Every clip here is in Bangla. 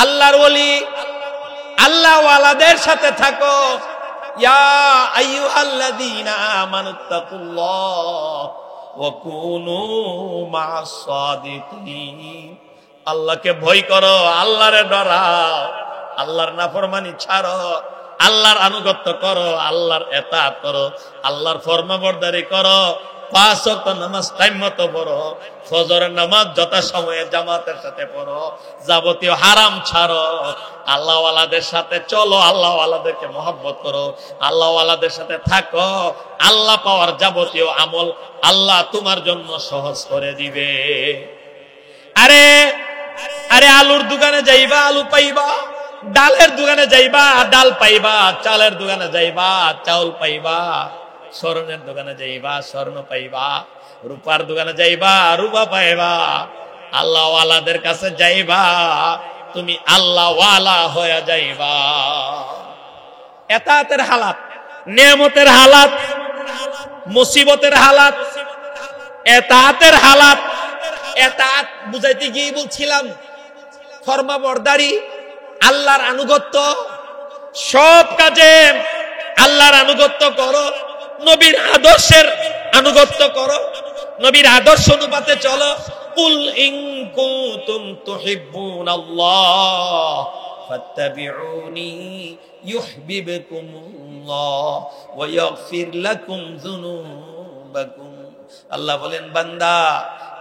আল্লাহর ওলি, আল্লাহ ওয়ালাদের সাথে থাকো। ইয়া আইয়ুহাল্লাযীনা আমানুত্তাকুল্লাহ ওয়া কুনু মা'আস সাদিকিন। আল্লাহকে ভয় করো, আল্লাহরে ডরাও, আল্লাহর নাফরমানি ছাড়ো, আল্লাহর আনুগত্য করো, আল্লাহর ইতাআত করো, আল্লাহর ফরমাবরদারি করো। 5 ওয়াক্ত নামাজ টাইম মতো পড়ো, ফজরের নামাজ যথাসময়ে জামাতের সাথে পড়ো, যাবতীয় হারাম ছাড়ো, আল্লাহ ওয়ালাদের সাথে চলো, আল্লাহ ওয়ালাদেরকে মহব্বত করো, আল্লাহ ওয়ালাদের সাথে থাকো। আল্লাহ পাওয়ার যাবতীয় আমল আল্লাহ তোমার জন্য সহজ করে দিবে। আরে আরে আলুর দোকানে যাইবা, আলু পাইবা, ডালের দোকানে যাইবা, ডাল পাইবা, চালের দোকানে যাইবা, চাউল পাইবা, স্বর্ণের দোকানে যাইবা, স্বর্ণ পাইবা, রূপার দোকানে যাইবা, রূপা পাইবা। আল্লাহ ওয়ালাদের কাছে যাইবা, তুমি আল্লাহ ওয়ালা হয়ে যাইবা। এতাতের হালাত, নেয়ামতের হালাত, মুসিবতের হালাত, এতাতের হালাত। এতাত বুঝাইতে গিয়ে বলছিলাম ফরমাবরদারি, আল্লাহর আনুগত্য, সব কাজে আল্লাহর আনুগত্য করো, নবীর আদর্শের আনুগত্য করো, নবীর আদর্শ অনুপাতে চলো। কুল ইন কুনতুম তুহিব্বুনাল্লাহ ফাত্তাবিউনি ইউহিব্বুকুমুল্লাহ ওয়া ইয়াগফির লাকুম যুনুবাকুম। আল্লাহ বলেন, বান্দা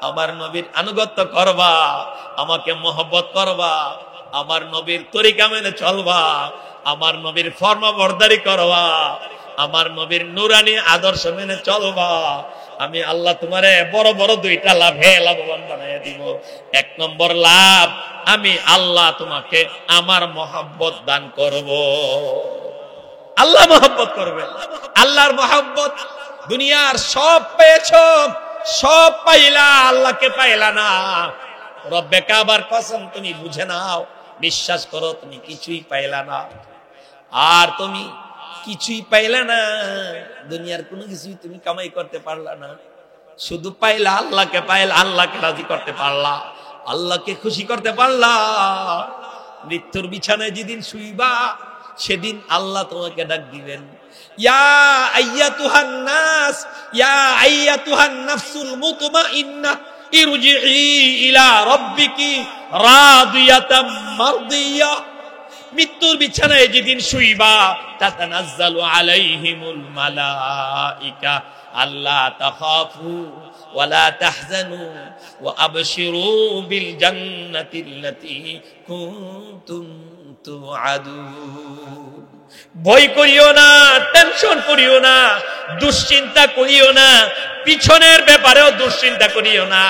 আমার নবীর আনুগত্য করবা, আমাকে মহব্বত করবা, আমার নবীর তরিকা মেনে চলবা, আমার নবীর ফরমাবরদারি করবা, আমার নবীর নুরানি আদর্শ মেনে চলবা, আমি আল্লাহ তোমারে বড় বড় 2টা লাভে লাভবান বানাইয়া দিব। 1 নম্বর লাভ, আমি আল্লাহ তোমাকে আমার মহব্বত দান করব। আল্লাহ মহব্বত করবে, আল্লাহর মহব্বত। দুনিয়ার সব পেয়েছ, সব পাইলা, আল্লাহকে পাইলা না। রব্বে কাবার কসম, তুমি বুঝে নাও, বিশ্বাস করো, তুমি কিছুই পাইলা না। আর তুমি কিছুই পাইলা না, দুনিয়ার কোনো কিছুই তুমি কামাই করতে পারলা না, শুধু পাইলা আল্লাহকে, পাইলা আল্লাহকে রাজি করতে পারলা, আল্লাহকে খুশি করতে পারলা। মৃত্যুর বিছানায় যেদিন শুইবা, সেদিন আল্লাহ তোমাকে ডাক দিবেন, ইয়া আইয়াতুহান নাস, ইয়া আইয়াতুহান নাফসুল মুতমাইন্নাহ ইরজিই ইলা রাব্বিকি রাদিয়াতাম মারদিয়াহ। মৃত্যুর বিছানায় যেদিন শুইবা, তাতানাজ্জালু আলাইহিমুল মালাইকা আল্লা তাখাফু ওয়া লা তাহজানু ওয়া আবশিরু বিল জান্নাতিল্লাতী কুনতুম তুআদুন। ভয় করিও না, টেনশন করিও না, দুশ্চিন্তা করিও না, পিছনের ব্যাপারেও দুশ্চিন্তা করিও না।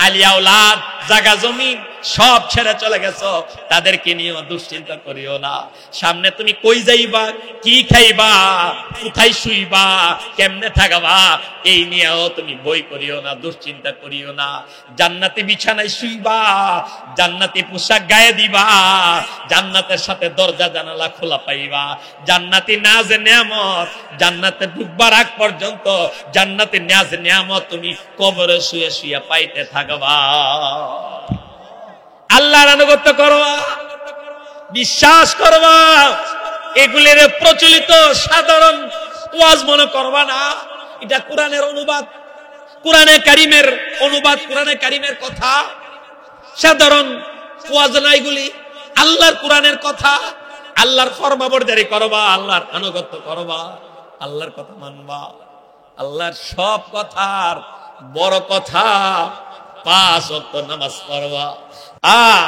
আলিয়া ওলাদ, জায়গা জমি সব ছেড়ে চলে গেছো, তাদেরকে নিয়েও দুশ্চিন্তা করিও না। সামনে তুমি কই যাইবা, কি খাইবা, কোথায় শুইবা, কেমনে থাকবা, এই নিয়েও তুমি ভয় করিও না, দুশ্চিন্তা করিও না। জান্নাতি বিছানায় শুইবা, জান্নাতি পোশাক গায়ে দিবা, জান্নাতের সাথে দরজা জানালা খোলা পাইবা, জান্নাতি নাজ নিয়ামত, জান্নাতে ঢুকবার আগ পর্যন্ত জান্নাতি নাজ নিয়ামত তুমি কবরে শুয়ে শুয়ে পাইতে থাকবা। আল্লাহর আনুগত্য করবা, বিশ্বাস করবা, এগুলির প্রচলিত সাধারণ ওয়াজ মনে করবা না। এটা কোরআনের অনুবাদ, কোরআনে কারিমের অনুবাদ, কোরআনে কারিমের কথা, সাধারণ ওয়াজ না এগুলি, আল্লাহর কোরআনের কথা। আল্লাহর ফরমাবরদারি করবা, আল্লাহর আনুগত্য করবা, আল্লাহর কথা মানবা। আল্লাহর সব কথার বড় কথা 5 ওয়াক্ত নামাজ পড়বা।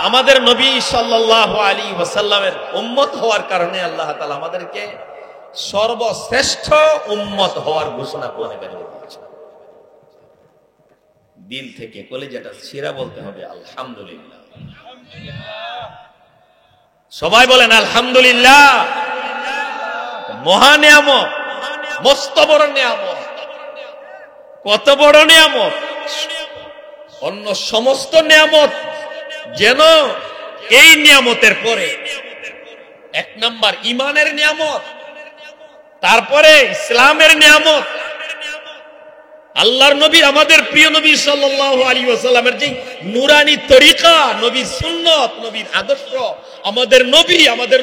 আমাদের নবী সাল্লাল্লাহু আলাইহি ওয়াসাল্লামের উম্মত হওয়ার কারণে আল্লাহ তাআলা আমাদেরকে সর্বশ্রেষ্ঠ উম্মত হওয়ার ঘোষণা করে দিয়েছেন। দিল থেকে কলিজাটা ছিঁড়া বলতে হবে আলহামদুলিল্লাহ। সবাই বলেন আলহামদুলিল্লাহ। মহা নিয়ামত, মস্ত বড় নিয়ামত। কত বড় নিয়ামত! অন্য সমস্ত নিয়ামত যেন এই নিয়ামতের পরে 1 নাম্বার ঈমানের নিয়ামত, তারপরে ইসলামের নিয়ামত, আল্লাহর নবী, আমাদের প্রিয় নবী সাল্লাল্লাহু আলাইহি ওয়াসাল্লামের যে নূরানী তরিকা, নবীর সুন্নাত, নবীর আদর্শ, আমাদের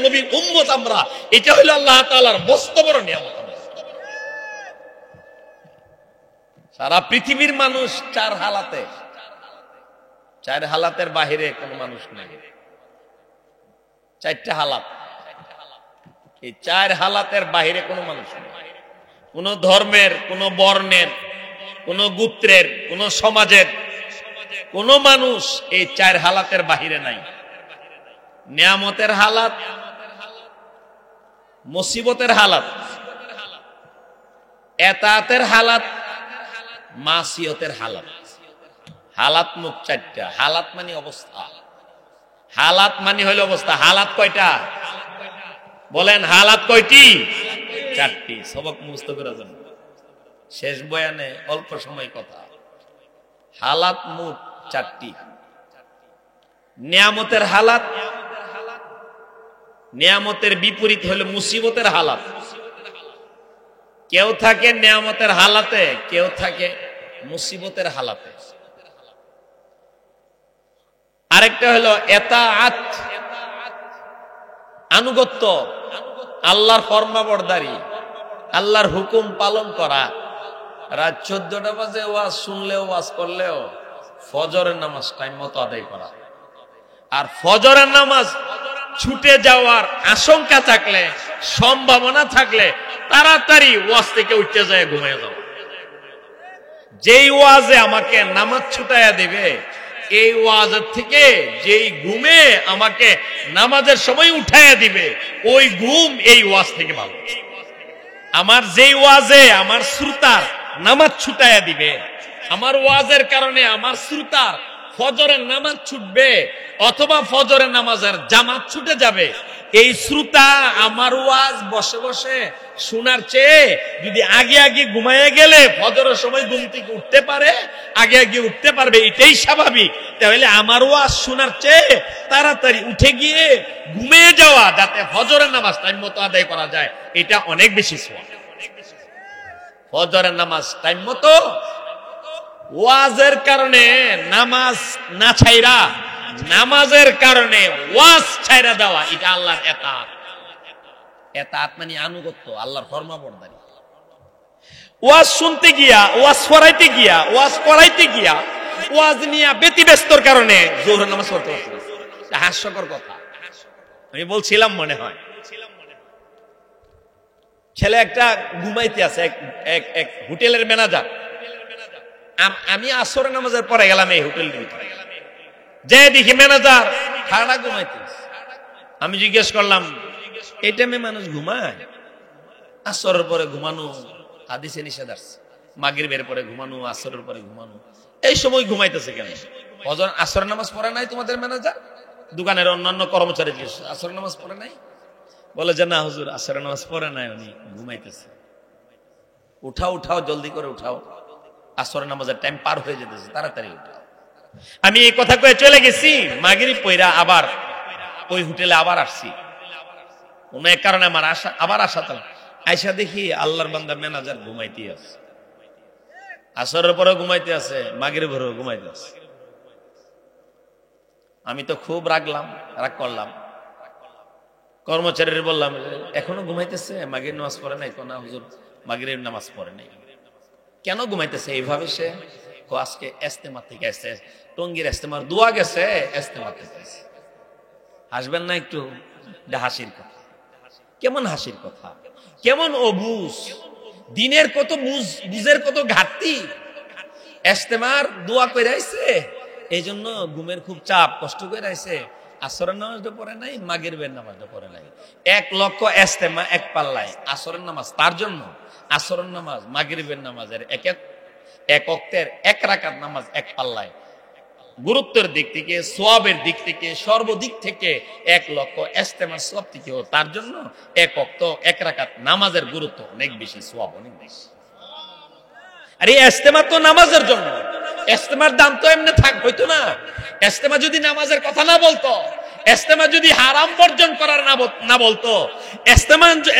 নবীর উম্মত আমরা, এটা হলো আল্লাহ তাআলার মস্ত বড় নিয়ামত। সারা পৃথিবীর মানুষ চার হালাতের বাহিরে কোনো মানুষ নেই। চারটা হালাত, এই চার হালাতের বাহিরে কোনো মানুষ নেই। কোন ধর্মের, কোন বর্ণের, কোন গোত্রের, কোন সমাজের কোন মানুষ এই চার হালাতের বাহিরে নাই। নিয়ামতের হালাত, মুসিবতের হালাত, এতাতের হালাত, মাসিয়তের হালাত। হালাত মুখ চারটা। হালাত মানে অবস্থা, হালাত মানে হইল অবস্থা। হালাত কয়টা বলেন? হালাত কয়টি? চারটি। সবক মুখস্থ করার জন্য শেষ বয়ানে অল্প সময় কথা। হালাত মুখ চারটি। নিয়ামতের হালাত, নিয়ামতের বিপরীত হলো মুসিবতের হালাত। কেউ থাকে নিয়ামতের হালাতে, কেউ থাকে মুসিবতের হালাতে। আরেকটা হলো এতাআত, আনুগত্য, আল্লাহর ফরমাবরদারি, আল্লাহর হুকুম পালন করা। রাত 14টা বাজে ওয়াজ শুনলেও, ওয়াজ করলেও ফজরের নামাজ টাইম মতো আদায় করা। আর ফজরের নামাজ ছুটে যাওয়ার আশঙ্কা থাকলে, সম্ভাবনা থাকলে তাড়াতাড়ি ওয়াজ থেকে উঠতে যায় ঘুমিয়ে যাও। যেই ওয়াজে আমাকে নামাজ ছুটাইয়া দিবে, এই ওয়াজের থেকে যেই ঘুমে আমাকে নামাজের সময় উঠাইয়া দিবে, ওই ঘুম এই ওয়াজ থেকে ভালো। আমার যেই ওয়াজে আমার শ্রোতার নামাজ ছুটাইয়া দিবে, আমার ওয়াজের কারণে আমার শ্রোতার ফজরের নামাজ ছুটবে অথবা ফজরের নামাজের জামাত ছুটে যাবে, এই শ্রোতা আমার ওয়াজ বসে বসে শোনার চেয়ে যদি আগে আগে ঘুমাইয়া গেলে ফজরের সময় ঘুম থেকে উঠতে পারে, আগে আগে উঠতে পারবে, এটাই স্বাভাবিক। তাহলে আমার ওয়াজ শোনার চেয়ে তাড়াতাড়ি উঠে গিয়ে ঘুমিয়ে যাওয়া, যাতে ফজরের নামাজ টাইম মতো আদায় করা যায়, এটা অনেক বেশি সওয়াব। ফজরের নামাজ টাইম মতো, ওয়াজের কারণে নামাজ না ছাইরা, নামাজের কারণে ওয়াজ ছাইরা দেওয়া, এটা আল্লাহর এতাত। এতাত মানে আনুগত্য, আল্লাহর ফরমাবরদারি। ওয়াজ শুনতে গিয়া, ওয়াজ পড়াইতে গিয়া, ওয়াজ করাইতে গিয়া, ওয়াজ নিয়ে ব্যতিব্যস্তর কারণে জোহর নামাজ পড়তে পারছে না। হাস্যকর কথা আমি বলছিলাম, মনে হয় ছেলে একটা ঘুমাইতে আছে, এক হোটেলের ম্যানেজার। আমি আসরের নামাজের পরে গেলাম এই হোটেলের ভিতরে, যে দেখি ম্যানেজার খাড়া ঘুমাইতে। আমি জিজ্ঞেস করলাম, এই টাইমে মানুষ ঘুমায়? আসরের পরে ঘুমানো হাদিসে নিষেধ আছে। মাগরিবের পরে ঘুমানো, আসরের পরে ঘুমানো, এই সময় ঘুমাইতেছে কেন? আসরের নামাজ পড়ে নাই তোমাদের ম্যানেজার? দোকানের অন্যান্য কর্মচারী আসরের নামাজ পড়ে নাই? বলে যে না হুজুর, আসরের নামাজ পড়ে নাই, উনি ঘুমাইতেছে। উঠাও উঠাও, জলদি করে উঠাও, আসরের নামাজের টাইম পার হয়ে যেতেছে, তাড়াতাড়ি উঠাও। আমি এই কথা কয়ে চলে গেছি। মাগরিব পয়রা আবার ওই হোটেলে আবার আসছি, কোন এক কারণে আমার আবার আসা তালা আইসা দেখি আল্লাহর বান্দা ম্যানেজার ঘুমাইতে আছে। আসরের পরেও ঘুমাইতে আছে, মাগরিবেরও ঘুমাইতে আছে। আমি তো খুব রাগ করলাম। কর্মচারীর বললাম, এখনো ঘুমাইতেছে? মাগরিব নামাজ পড়ে নাই? না হুজুর, মাগরিব নামাজ পড়ে নাই। কেন ঘুমাইতেছে এইভাবে? সে আজকে ইস্তেমা থেকে আসছে, টঙ্গীর ইস্তেমার দোয়া গেছে, ইস্তেমা থেকে। হাসবেন না একটু? হাসির কথা। কেমন হাসির কথা, কেমন অবুঝ, দিনের কত বুঝের কত ঘাটতি। ইস্তেমার দোয়া করে আইছে, এই জন্য ঘুমের খুব চাপ, কষ্ট করে আইছে। আসরের নামাজটা পড়ে নাই, মাগরিবের নামাজটা পড়ে নাই। 1 লক্ষ ইস্তেমা এক পাল্লায়, আসরের নামাজ তার জন্য। আসরের নামাজ মাগরিবের নামাজের এক ওয়াক্তের 1 রাকাত নামাজ এক পাল্লায়। গুরুত্বের দিক থেকে, সওয়াবের দিক থেকে, সর্বদিক থেকে 1 লক্ষ ইস্তেমার সওয়াব থেকেও তার জন্য 1 ওয়াক্ত 1 রাকাত নামাজের গুরুত্ব অনেক বেশি, সওয়াব অনেক বেশি। আর এই ইস্তেমা তো নামাজের জন্য। ইস্তেমার দাম তো এমনি হইতো না। ইস্তেমা যদি নামাজের কথা না বলতো, ইস্তেমা যদি হারাম বর্জন করার না বলতো,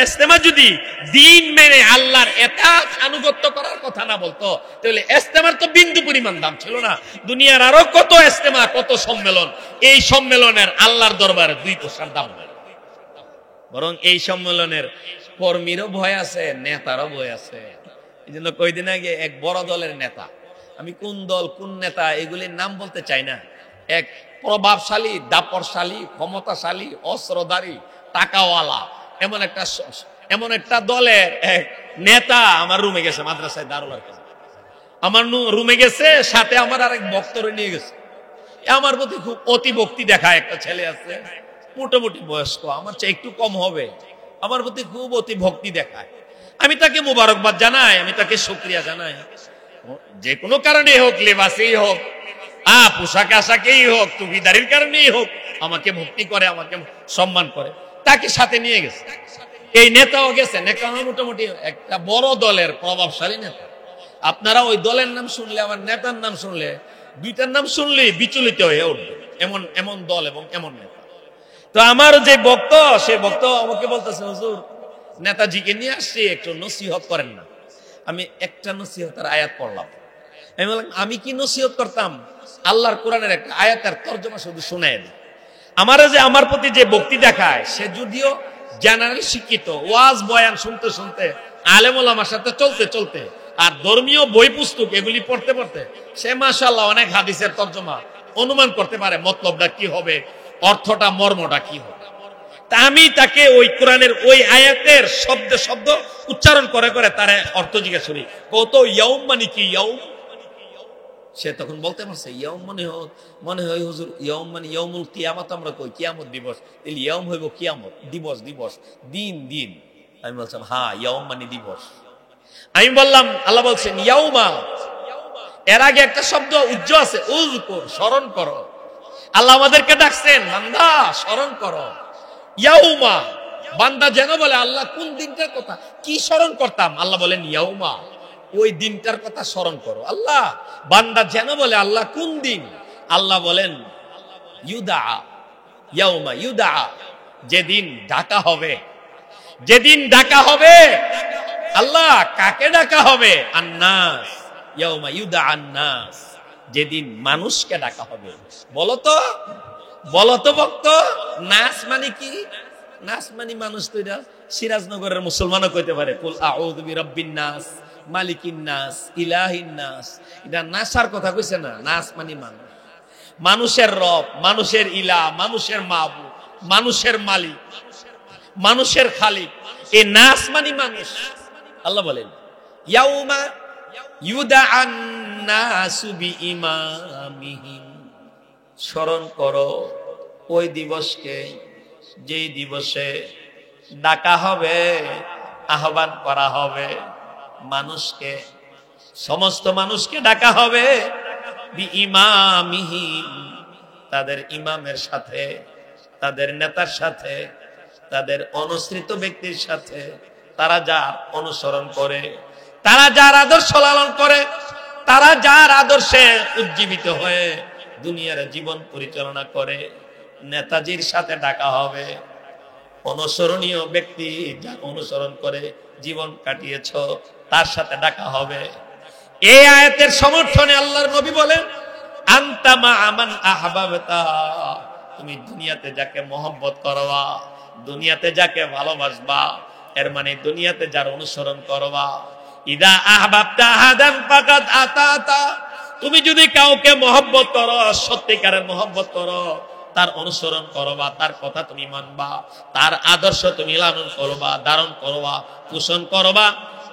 ইস্তেমা যদি দিন মেনে আল্লাহর এতাত আনুগত্য করার কথা না বলতো, তাহলে ইস্তেমার তো বিন্দু পরিমাণ দাম ছিল না। দুনিয়ার আরো কত ইস্তেমা, কত সম্মেলন, এই সম্মেলনের আল্লাহর দরবারে 2 পয়সার দাম নেই। বরং এই সম্মেলনের কর্মীরও ভয় আছে, নেতারও ভয় আছে। এই জন্য কয়েকদিন আগে এক বড় দলের নেতা, আমি কোন দল কোন নেতা এগুলির নাম বলতে চাই না, এক প্রভাবশালী, দাপরশালী, ক্ষমতাশালী, অস্ত্রধারী, টাকাওয়ালা এমন একটা দলের এক নেতা আমার রুমে গেছে, মাদ্রাসায় দারুল কাছে আমার রুমে গেছে, সাথে আমার আরেক বক্তরে নিয়ে গেছে। আমার প্রতি খুব অতি ভক্তি দেখায় একটা ছেলে আছে, মোটামুটি বয়স্ক, আমার চেয়ে একটু কম হবে, আমার প্রতি খুব অতি ভক্তি দেখায়। আমি তাকে মুবারকবাদ জানাই, আমি তাকে শুকরিয়া জানাই। যে কোনো কারণে হোক, লেবাসেই হোক, পোশাক আশাকেই হোক, টুপিদারির কারণেই হোক, আমাকে ভক্তি করে, আমাকে সম্মান করে। তাকে সাথে নিয়ে গেছে, এই নেতাও গেছে। নেতা মোটামুটি একটা বড় দলের প্রভাবশালী নেতা। আপনারা ওই দলের নাম শুনলে, আমার নেতার নাম শুনলে, দুইটার নাম শুনলেই বিচলিত হয়ে উঠবে, এমন দল এবং এমন নেতা। তো আমার যে বক্ত, সে বক্ত আমাকে বলতেছে, হুজুর নেতাজিকে নিয়ে আসছি, একটু নসিহত করেন না। আমি একটা নসিহতের আয়াত পড়লাম। আমি বললাম, আমি কি নসিহত করতাম? আল্লাহর কোরআনের একটা আয়াতের তর্জমা শুধু শুনাই দিই। আমার প্রতি যে ভক্তি দেখায়, সে যদিও জেনারেল শিক্ষিত, ওয়াজ বয়ান শুনতে শুনতে, আলেম ওলামার সাথে চলতে চলতে, আর ধর্মীয় বই পুস্তক এগুলি পড়তে পড়তে, সে মাশাআল্লাহ অনেক হাদিসের তর্জমা অনুমান করতে পারে, মতলবটা কি হবে, অর্থটা, মর্মটা কি হবে। তা আমি তাকে ওই কোরআনের ওই আয়াতের শব্দে শব্দ উচ্চারণ করে করে তার অর্থ জিজ্ঞাসা করি, কত ইয়াউম মানে কি ইয়াউম? সে তখন বলতে পারছে ইয়াউম মনে হয় হুজুর, ইয়াউম মানে ইয়াউমুল কিয়ামত, আমরা কই কিয়ামত দিবস, তাহলে ইয়াউম হইব কিয়ামত দিবস, দিন। আমি বলছিলাম হ্যাঁ, ইয়াউম মানে দিবস। আমি বললাম, আল্লাহ বলছেন ইয়াউমা, এর আগে একটা শব্দ উজ্জ আছে, উযকুর, স্মরণ করো। আল্লাহ আমাদেরকে ডাকছেন, বান্দা স্মরণ করো। ইয়াউমা, বান্দা যেন বলে আল্লাহ কোন দিনটার কথা কি স্মরণ করতাম, আল্লাহ বলেন ইয়াউমা, ওই দিনটার কথা স্মরণ করো। আল্লাহ বান্দা যেন বলে আল্লাহ কোন দিন, আল্লাহ বলেন ইউদা, ইয়াউমা ইউদা, যেদিন ডাকা হবে, যেদিন ডাকা হবে। আল্লাহ কাকে ডাকা হবে? আন্নাস, ইয়াউমা ইউদা আন্নাস, যেদিন মানুষকে ডাকা হবে। বলো তো ভক্ত, নাস মানে কি? নাস মানে মানুষ। তো এটা সিরাজনগরের মুসলমানও কইতে পারে, কুল আউযু বিরাব্বিন নাস, মালিকিন নাস, ইলাহিন নাস। এটা নাসার কথা কইছে না, নাস মানে মানুষ, মানুষের রব, মানুষের ইলাহ, মানুষের মাবুদ, মানুষের মালিক, মানুষের খালিক। এই নাস মানে মানুষ। আল্লাহ বলেন ইয়াউমা ইউদাআন নাসু বিইমামিহিম, স্মরণ করো ওই দিবসকে, যেই দিবসে ডাকা হবে, আহ্বান করা হবে মানুষকে, সমস্ত মানুষকে ডাকা হবে বিইমামিহিম, তাদের ইমামের সাথে, তাদের নেতার সাথে, তাদের অনুসৃত ব্যক্তির সাথে, তারা যার অনুসরণ করে, তারা যার আদর্শ লালন করে, তারা যার আদর্শে উজ্জীবিত হয়ে দুনিয়ার জীবন পরিচালনা করে, নেতাজির সাথে ডাকা হবে। অনুসরণীয় ব্যক্তি যার অনুসরণ করে জীবন কাটিয়েছ, তার সাথে ডাকা হবে। এই আয়াতের সমর্থনে আল্লাহর নবী বলেন, আনতা মা আমান আহবাবতা, তুমি দুনিয়াতে যাকে মহব্বত করবা, দুনিয়াতে যাকে ভালোবাসবা, এর মানে দুনিয়াতে যার অনুসরণ করবা। ইদা আহবাবতা আহাদান ফাকাদ আতাতা, তুমি যদি কাউকে মহব্বত করো, সত্যিকারের মহব্বত করো, তার অনুসরণ করবা, তার কথা তুমি মানবা, তার আদর্শ তুমি লালন করবা, ধারণ করবা, পোষণ করবা,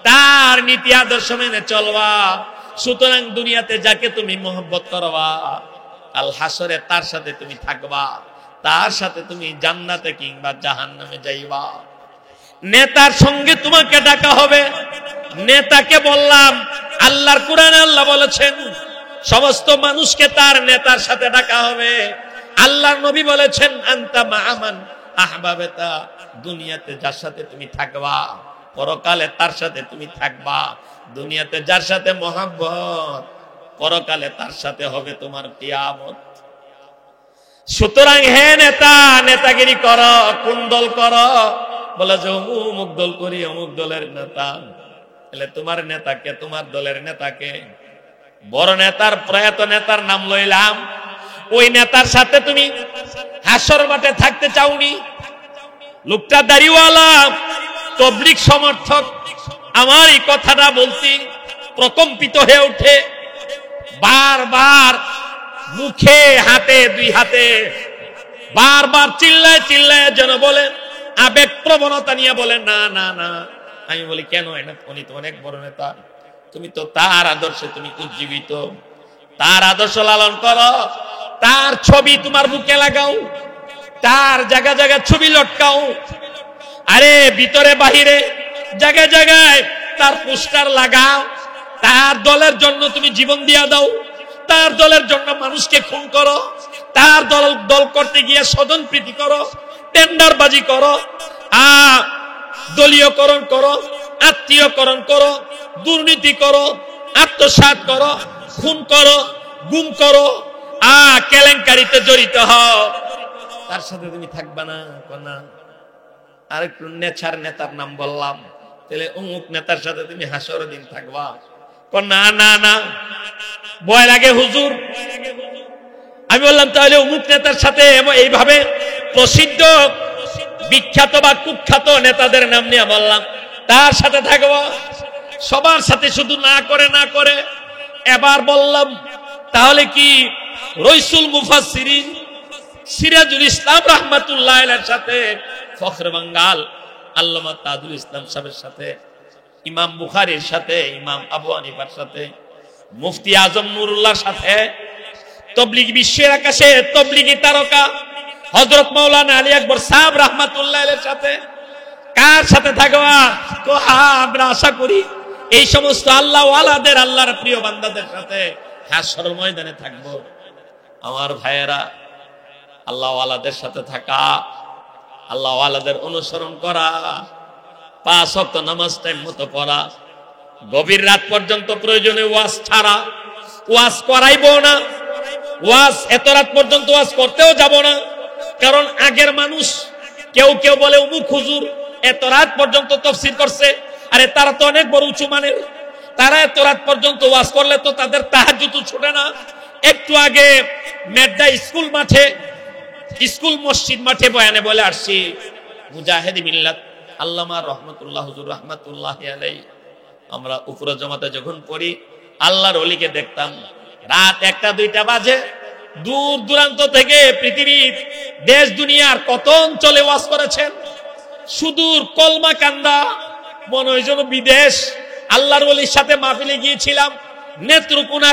তার নীতি আদর্শ মেনে চলবা। সুতরাং দুনিয়াতে যাকে তুমি মহব্বত করবা, কাল হাসরে তার সাথে তুমি থাকবা, তার সাথে তুমি জান্নাতে কিংবা জাহান্নামে যাইবা। নেতার সঙ্গে তোমাকে ডাকা হবে। নেতাকে বললাম, আল্লাহর কোরআনে আল্লাহ বলেছেন সমস্ত মানুষকে তার নেতার সাথে ডাকা হবে। আল্লাহর নবী বলেছেন আনতা মা আমান আহবাবতা, দুনিয়াতে যার সাথে তুমি থাকবা, পরকালে তার সাথে তুমি থাকবা। দুনিয়াতে যার সাথে মহব্বত, পরকালে তার সাথে হবে তোমার কিয়ামত। সুতরাং হে নেতা, নেতাগিরি কর, কোন দল কর? বলে যে অমুক দল করি, অমুক দলের নেতা। তাহলে তোমার নেতাকে, তোমার দলের নেতাকে, বড় নেতার, প্রয়াত নেতার নাম লইলাম, ওই নেতার সাথে তুমি হাসর মাঠে থাকতে চাওনি? লোকটা দাড়িওয়ালা, তবলিগ সমর্থক, আমার এই কথাটা বলছি প্রকম্পিত হয়ে ওঠে, বারবার মুখে, হাতে, দুই হাতে বারবার চিল্লায় চিল্লায় যেন বলে, আবেগ প্রবণতা নিয়ে বলে, না না না। আমি বলি, কেন? উনি তো অনেক বড় নেতা, তুমি তো তার আদর্শে তুমি উজ্জীবিত, তার আদর্শ লালন করো, তার ছবি তোমার বুকে লাগাও, তার জায়গা জায়গায় ছবি লটকাও, আরে ভিতরে বাহিরে জায়গায় জায়গায় তার পোস্টার লাগাও, তার দলের জন্য তুমি জীবন দিয়া দাও, তার দলের জন্য মানুষকে খুন করো, তার দল করতে গিয়ে স্বজন প্রীতি করো, টেন্ডারবাজি করো, দলীয়করণ করো, আত্মীয়করণ করো, দুর্নীতি করো, আত্মসাৎ করো, খুন করো, গুম করো, কেলেঙ্কারিতে জড়িত হও, তার সাথে তুমি থাকবা না? না। আর একটু নেতার নাম বললাম, তাহলে অমুক নেতার সাথে তুমি হাসর দিন থাকবা? না না না, ভয় লাগে হুজুর। আমি বললাম, তাহলে অমুক নেতার সাথে, এইভাবে প্রসিদ্ধ বিখ্যাত বা কুখ্যাত নেতাদের নাম নিয়ে বললাম, তার সাথে থাকবো? সবার সাথে শুধু না করে না করে এবার বললাম, তাহলে কি রইসুল মুফাসসিরিন সিরাজুল ইসলাম রাহমাতুল্লাহ আলাইহির সাথে, ফখরে বাঙ্গাল আল্লামা তাজুল ইসলাম সাহেবের সাথে, ইমাম বুখারীর সাথে, ইমাম আবু হানিফার সাথে, মুফতি আজম নুরুল্লাহর সাথে, তবলিগি বিশ্বের আকাশে তবলিগি তারকা হযরত মাওলানা আলী আকবর সাহেব রাহমাতুল্লাহ আলাইহির সাথে কার সাথে থাকবা? আমরা আশা করি এই সমস্ত আল্লাহ ওয়ালাদের, আল্লাহর প্রিয় বান্দাদের সাথে হাসর ময়দানে থাকবো। আমার ভাইয়েরা, আল্লাহ ওয়ালাদের সাথে থাকা, আল্লাহ ওয়ালাদের অনুসরণ করা, 5 ওয়াক্ত নামাজ টাইম মতো পড়া, গভীর রাত পর্যন্ত প্রয়োজনে ওয়াজ ছাড়া, ওয়াজ করাইবো না, ওয়াজ এত রাত পর্যন্ত ওয়াজ করতেও যাব না। কারণ আগের মানুষ কেউ কেউ বলে অমুক হুজুর এত রাত পর্যন্ত তাফসীর করছে, আরে তারা তো অনেক বড় উঁচু মানের, তারা এত রাত পর্যন্ত ওয়াজ করলে তো তাদের তাহাজ্জুদ ছুটে না। একটু আগে মেড্ডা স্কুল মসজিদ মাঠে বয়ানে বলে আসছি, মুজাহিদ মিল্লাত আল্লামা রহমতুল্লাহ হুজুর রহমাতুল্লাহি আলাইহি, আমরা উপরে জমাতে যখন পড়ি, আল্লাহর ওলিকে দেখতাম রাত 1টা 2টা বাজে, দূর দূরান্ত থেকে পৃথিবীর দেশ দুনিয়ার কত অঞ্চলে ওয়াজ করেছেন। সুদূর কলমাকান্দা, মনে হয় যেন বিদেশ, আল্লাহর ওলির সাথে মাহফিলে গিয়েছিলাম, নেত্রকোনা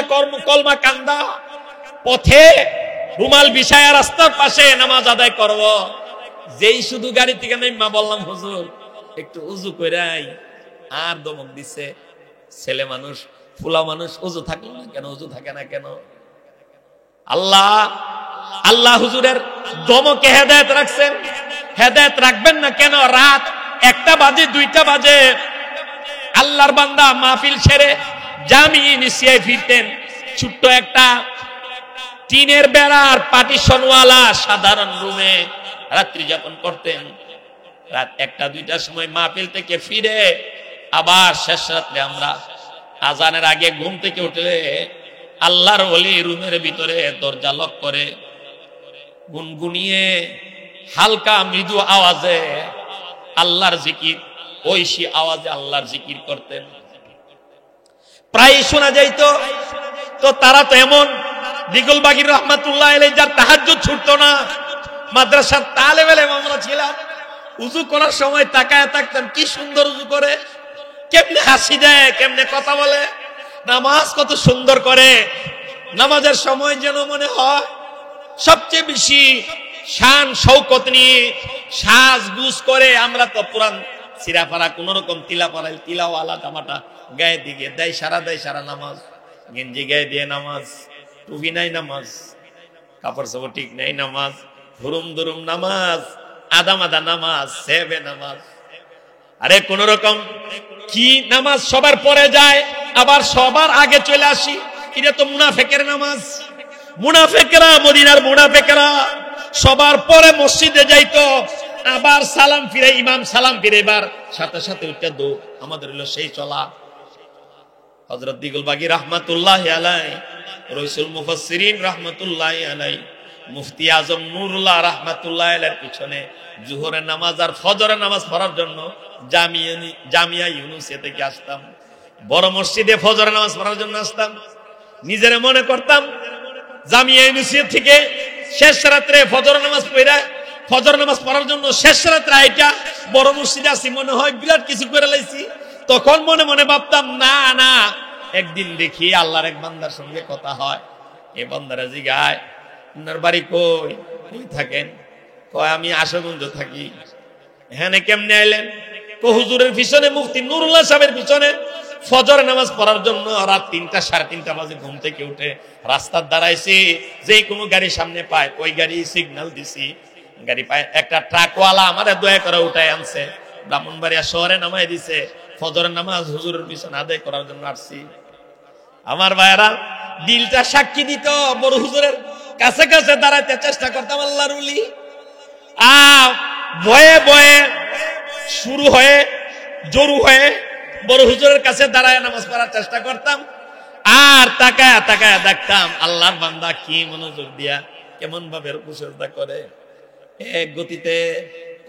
কলমাকান্দা, পথে রুমাল বিছায়া রাস্তার পাশে নামাজ আদায় করব, যেই শুধু গাড়ি থেকে নেমা বললাম, হুজুর একটু উজু কইরাই, আর দমক দিছে, ছেলে মানুষ, ফুলা মানুষ, উজু থাকলো না কেন? উজু থাকে না কেন? আল্লাহ হুজুরের দমকে হেদায়েত রাখছেন, হেদায়েত রাখবেন না কেন? রাত 1টা বাজে 2টা বাজে আল্লাহর বান্দা মাহফিল ছেড়ে জামিয়ে নিসিয়ে ফিরতেন, ছোট্ট একটা টিনের বেড়ার পার্টিশনওয়ালা সাধারণ রুমে রাত্রি যাপন করতেন। রাত 1টা 2টার সময় মাহফিল থেকে ফিরে আবার শেষ রাত্রে আমরা আজানের আগে ঘুম থেকে উঠলে আল্লাহর ওলি রুমের ভিতরে দরজা লক করে গুনগুনিয়ে হালকা মৃদু আওয়াজে আল্লাহর জিকির, ঐশী আওয়াজে আল্লাহর জিকির করতেন। প্রায় শোনা যাইত। তো তারা তো এমন দিগুল বাগির রহমাতুল্লাহ আলাইহি, যার তাহাজ্জুদ ছুটতো না, মাদ্রাসার তালেব ইলম আমরা ছিলাম, উযু করার সময় তাকায় থাকতাম, কি সুন্দর উযু করে, কেমনে হাসি দেয়, কেমনে কথা বলে, নামাজ কত সুন্দর করে। নামাজের সময় যেন মনে হয় সবচেয়ে বেশি শান শৌকত নিয়ে সাজগুজ করে। আমরা তো পুরান সিরাপাড়া, কোন রকম তিলাওয়ালা জামাটা গায়ে দিয়ে দেয় সারা নামাজ, গেঞ্জি গায়ে দিয়ে নামাজ, টুপি নাই নামাজ, কাপড় সাপড় ঠিক নাই নামাজ, ধুরুম ধুরুম নামাজ, আদা নামাজ, সেবে নামাজ। আরে কোন রকম কি নামাজ সবার পরে যায়, আবার সবার আগে চলে আসি, এটা তো মুনাফেকের নামাজ। মুনাফেকরা, মদিনার মুনাফেকরা সবার পরে মসজিদে যাইতো, আবার সালাম ফিরে, ইমাম সালাম ফিরে, এবার সাথে সাথে উঠে দৌড়। আমাদের হলো সেই চলা। হযরত দিগুলবাগী রাহমাতুল্লাহি আলাইহি, রাইসুল মুফাসসিরিন রাহমাতুল্লাহি আলাইহি, মুফতি আজম নুরুল্লাহ রাহমাতুল্লাহি আলাইহির পিছনে জোহরের নামাজ আর ফজরের নামাজ পড়ার জন্য জামিয়া ইউনুসিয়া থেকে আসতাম। বড় মসজিদে ফজরের নামাজ পড়ার জন্য আসতাম। নিজেরে মনে করতাম জামিয়া ইউনুসিয়া থেকে শেষ রাত্রে ফজর নামাজ পড়া, ফজর নামাজ পড়ার জন্য শেষ রাত্রে এটা বড় মসজিদে আসি, মনে হয় বিরাট কিছু করে লাইছি। তখন মনে মনে ভাবতাম না না, একদিন দেখি আল্লাহর এক বান্দার সঙ্গে কথা হয়। এই বান্দারা জিগায়, আপনার বাড়ি কই, কই থাকেন? কয় আমি আশুগঞ্জ থাকি। এখানে কেমনে আইলেন? কো হুজুরের পিছনে, মুফতি নুরুল্লাহ সাহেবের পিছনে ফজর নামাজ পড়ার জন্য রাত 3টা 3:30 বাজে ঘুম থেকে উঠে রাস্তার দাঁড়াইছি, যে কোনো গাড়ি সামনে পায় ওই গাড়ি সিগন্যাল দিছি, গাড়ি পায়। একটা ট্রাকওয়ালা আমারে দয়া করে উঠায় আনছে, ব্রাহ্মণবাড়িয়া শহরে নামাই দিছে। ফজরের নামাজ হুজুরের পিছনে আদায় করার জন্য আসছি। আমার ভাইরা দিলটা সাক্ষী দিত, বড় হুজুরের কাছে কাছে দাঁড়াইতে চেষ্টা করতাম। আল্লাহর ওলি ভয়ে ভয়ে শুরু হয়ে জরু হয়ে বড় হুজুরের কাছে দাঁড়ায় নামাজ পড়ার চেষ্টা করতাম। আর তাকায় তাকায় দেখতাম আল্লাহর বান্দা কি মনোযোগ দিয়া কেমন ভাবে রুকু সিজদা করে। এক গতিতে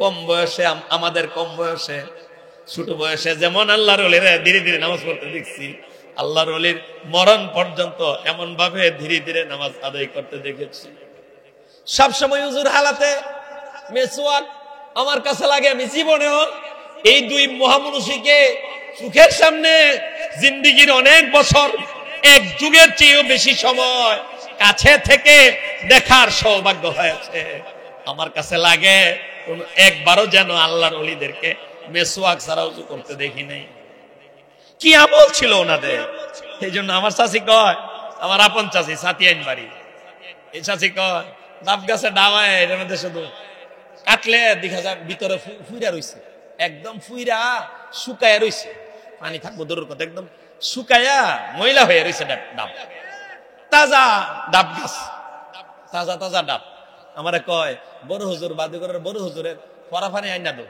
কম বয়সে, আমাদের কম বয়সে, ছোট বয়সে যেমন আল্লাহর ওলিরা ধীরে ধীরে নামাজ পড়তে দেখছি, আল্লাহর ওলির মরণ পর্যন্ত এমন ভাবে ধীরে ধীরে নামাজ আদায় করতে দেখেছি। সবসময় হুজুর হালাতে মেসওয়াক আমার কাছে লাগে। আমি জীবনেও এই দুই মহামনুষীকে চোখের সামনে জিন্দেগির অনেক বছর, এক যুগের চেয়েও বেশি সময় কাছে থেকে দেখার সৌভাগ্য হয়েছে। আমার কাছে লাগে একবারও যেন আল্লাহর ওলিদেরকে মেসওয়াক ছাড়া উজু করতে দেখি নাই। কি আমল ছিল ওনাদের! এই জন্য আমার চাচি কয়, আমার আপন চাচি সাতিয়াইন বাড়ি, এই চাচি কয় ডাব গাছে ডাবায় এর মধ্যে শুধু কাটলে দেখা যায় ভিতরে ফুইরা রইছে, একদম ফুইরা শুকায়া রইছে, পানি থাকবো দূরের কথা, একদম শুকায়া ময়লা হয়ে রইছে ডাব, তাজা ডাব গাছ, তাজা তাজা ডাব। আমারে কয় বড় হুজুর, বাদুঘরের বড় হুজুরের পরা পানি আইনা দো।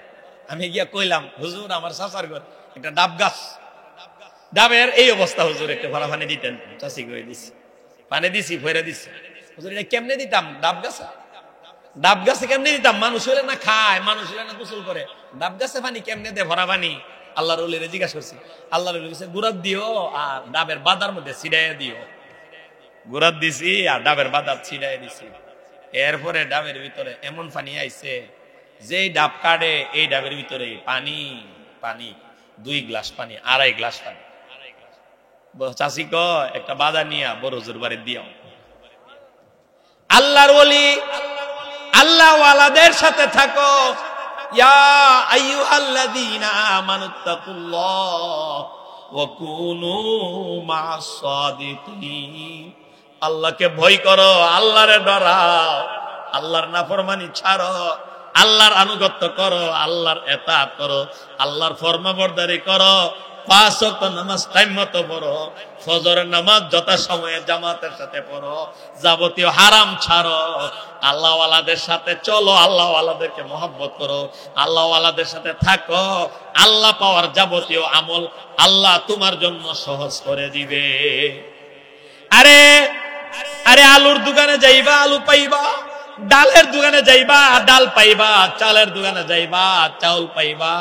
আমি গিয়া কইলাম, হুজুর আমার চাচার ঘর একটা ডাব গাছ, ডাবের এই অবস্থা, হুজুর একটা পরা পানি দিতেন। চাষি করে দিছি, পানি দিছি, ফেরা দিছি। হুজুর এটা কেমনে দিতাম? ডাব গাছা, ডাব গাছে কেমনে দিতাম? মানুষ হলে না খায়, মানুষ হলে না গোসল করে, ডাব গাছে পানি কেমনে দে ভরা পানি? আল্লাহর ওলিরে জিজ্ঞাসা করছি। আল্লাহর ওলি বলছে গুড়াত দিও আর ডাবের বাদার মধ্যে ছিড়াইয়া দিও। গুড়াত দিছি আর ডাবের বাদার ছিড়াইয়া দিছি। এরপরে ডাবের ভিতরে এমন পানি আইছে, যেই ডাব কাটে এই ডাবের ভিতরে পানি পানি, 2 গ্লাস পানি, 2.5 গ্লাস পানি। চাষি কয় একটা বাজার নিয়ে বড় হুজুর বাড়ি দিও। আল্লাহর ওলি, আল্লাহ ওয়ালাদের সাথে থাকো। ইয়া আইয়ুহাল্লাযীনা আমানুত্তাকুল্লাহ ওয়া কুনু মা'আস সাদিকিন। আল্লাহকে ভয় করো, আল্লাহরে ডরাও, আল্লাহর নাফরমানি ছাড়ো, আল্লাহর আনুগত্য করো, আল্লাহর ইতাআত করো, আল্লাহর ফরমাবরদারি করো। 5 ওয়াক্ত নামাজ টাইম মতো পড়ো, ফজরের নামাজ যথাসময়ে জামাতের সাথে পড়ো, যাবতীয় হারাম ছাড়ো, আল্লাহ ওয়ালাদের সাথে চলো, আল্লাহ ওয়ালাদেরকে মহব্বত করো, আল্লাহ ওয়ালাদের সাথে থাকো। আল্লাহ পাওয়ার যাবতীয় আমল আল্লাহ তোমার জন্য সহজ করে দিবে। আরে আরে আলুর দোকানে যাইবা আলু পাইবা, ডালের দোকানে যাইবা ডাল পাইবা, চালের দোকানে যাইবা চাউল পাইবা,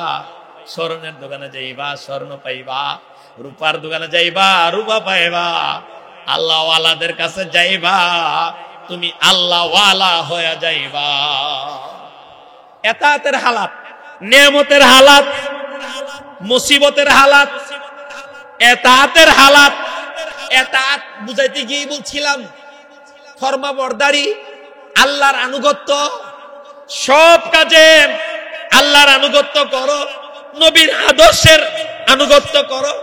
স্বর্ণের দোকানে যাইবা স্বর্ণ পাইবা, রূপার দোকানে যাইবা রূপা পাইবা। আল্লাহ ওয়ালাদের কাছে যাইবা, তুমি আল্লাহ ওয়ালা হয়ে যাইবা। এতাতের হালাত, নেয়ামতের হালাত, মুসিবতের হালাত, এতাতের হালাত। এতাত বুঝাইতে গিয়ে বলছিলাম ফরমাবরদারি, আল্লাহর আনুগত্য, সব কাজে আল্লাহর আনুগত্য করো, নবীর আদর্শের আনুগত্য করো,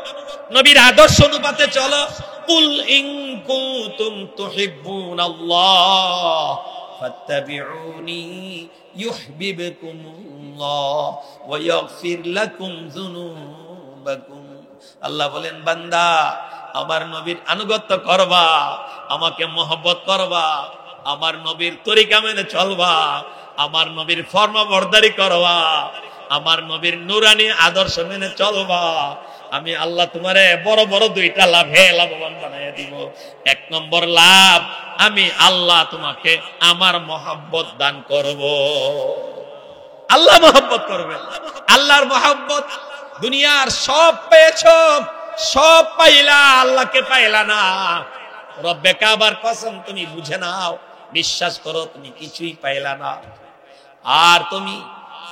নবীর আদর্শ অনুপাতে চলো। কুল ইন কুনতুম তুহিব্বুনাল্লাহ ফাত্তাবিউনি ইউহিব্বুকুমুল্লাহ ওয়া ইয়াগফির লাকুম যুনুবাকুম। আল্লাহ বলেন বান্দা আমার নবীর আনুগত্য করবা, আমাকে মহব্বত করবা, আমার নবীর তরিকা মেনে চলবা, আমার নবীর ফরমাবরদারি করবা, আমার নবীর নুরানি আদর্শ মেনে চলবা, আমি আল্লাহ তোমারে বড় বড় দুইটা লাভবান বানাইয়া দিব। এক নম্বর লাভ, আমি আল্লাহ তোমাকে আমার মহব্বত দান করব। আল্লাহ মহব্বত করবে। আল্লাহর মহব্বত, দুনিয়ার সব পেয়েছ, সব পাইলা, আল্লাহকে পাইলা না। রব্বে কাবার কসম, তুমি বুঝে নাও, বিশ্বাস করো, তুমি কিছুই পাইলা না। আর তুমি